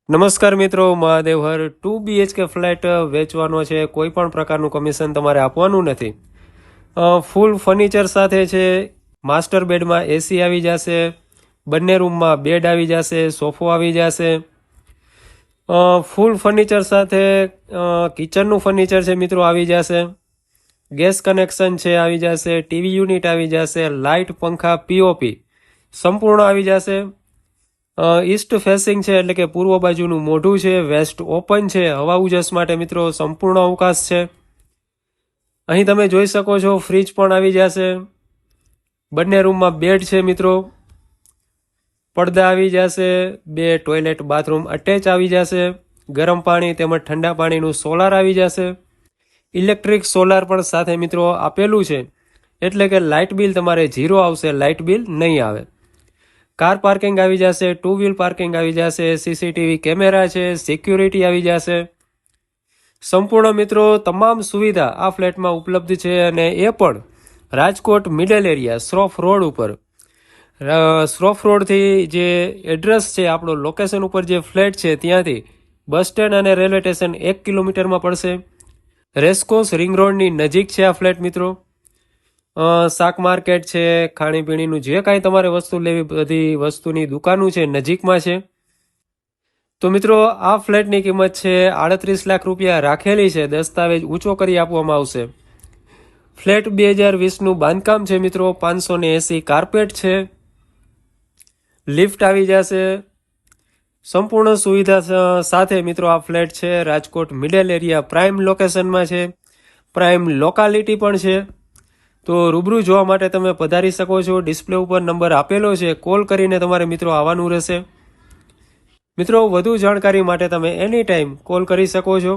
નમસ્કાર મિત્રો, મહાદેવ હર 2 BHK flat વેચવાનો છે. કોઈ પણ પ્રકારનું કમિશન તમારે આપવાનું નથી. ફૂલ ફર્નિચર સાથે છે. માસ્ટર બેડમાં એસી આવી જશે, બંને રૂમમાં બેડ આવી જશે, સોફો આવી જશે. ફૂલ ફર્નિચર સાથે કિચનનું ફર્નિચર છે મિત્રો આવી જશે. ગેસ કનેક્શન છે આવી જશે, ટીવી યુનિટ આવી જશે, લાઇટ, પંખા, પીઓપી સંપૂર્ણ આવી જશે. ઈસ્ટ ફેસિંગ છે એટલે કે પૂર્વ બાજુનું મોઢું છે, વેસ્ટ ઓપન છે, હવા ઉજાસ માટે મિત્રો સંપૂર્ણ અવકાશ છે. અહીં તમે જોઈ શકો છો ફ્રીજ પણ આવી જશે. બંને રૂમમાં બેડ છે મિત્રો, પડદા આવી જશે, 2 ટોયલેટ બાથરૂમ અટેચ આવી જશે, ગરમ પાણી તેમજ ઠંડા પાણીનું સોલાર આવી જશે. ઇલેક્ટ્રિક સોલાર પણ સાથે મિત્રો આપેલું છે, એટલે કે લાઇટ બિલ તમારે 0 આવશે, લાઇટ બિલ નહીં આવે. કાર પાર્કિંગ આવી જશે, 2 વ્હીલ પાર્કિંગ આવી જશે, સીસીટીવી કેમેરા છે, સિક્યુરિટી આવી જશે. સંપૂર્ણ મિત્રો તમામ સુવિધા આ ફ્લેટમાં ઉપલબ્ધ છે, અને એ પણ Rajkot middle area Shroff road ઉપર. શ્રોફ રોડથી જે એડ્રેસ છે આપણો લોકેશન ઉપર જે ફ્લેટ છે ત્યાંથી બસ સ્ટેન્ડ અને રેલવે સ્ટેશન 1 કિલોમીટરમાં પડશે. રેસકોર્સ રિંગ રોડની નજીક છે આ ફ્લેટ મિત્રો. શાક માર્કેટ છે, ખાણીપીણીનું જે કાંઈ તમારે વસ્તુ લેવી બધી વસ્તુની દુકાનો છે નજીકમાં છે. તો મિત્રો આ ફ્લેટની કિંમત છે 38 લાખ રૂપિયા રાખેલી છે. દસ્તાવેજ ઊંચો કરી આપવામાં આવશે. ફ્લેટ 2020નું બાંધકામ છે મિત્રો. 580 કાર્પેટ છે, લિફ્ટ આવી જશે. સંપૂર્ણ સુવિધા સાથે મિત્રો આ ફ્લેટ છે. રાજકોટ મિડલ એરિયા પ્રાઇમ લોકેશનમાં છે, પ્રાઇમ લોકાલિટી પણ છે. તો રૂબરૂ જોવા માટે તમે પધારી શકો છો. ડિસ્પ્લે ઉપર નંબર આપેલો છે, કોલ કરીને તમારે મિત્રો આવવાનું રહેશે. મિત્રો વધુ જાણકારી માટે તમે એની ટાઈમ કોલ કરી શકો છો.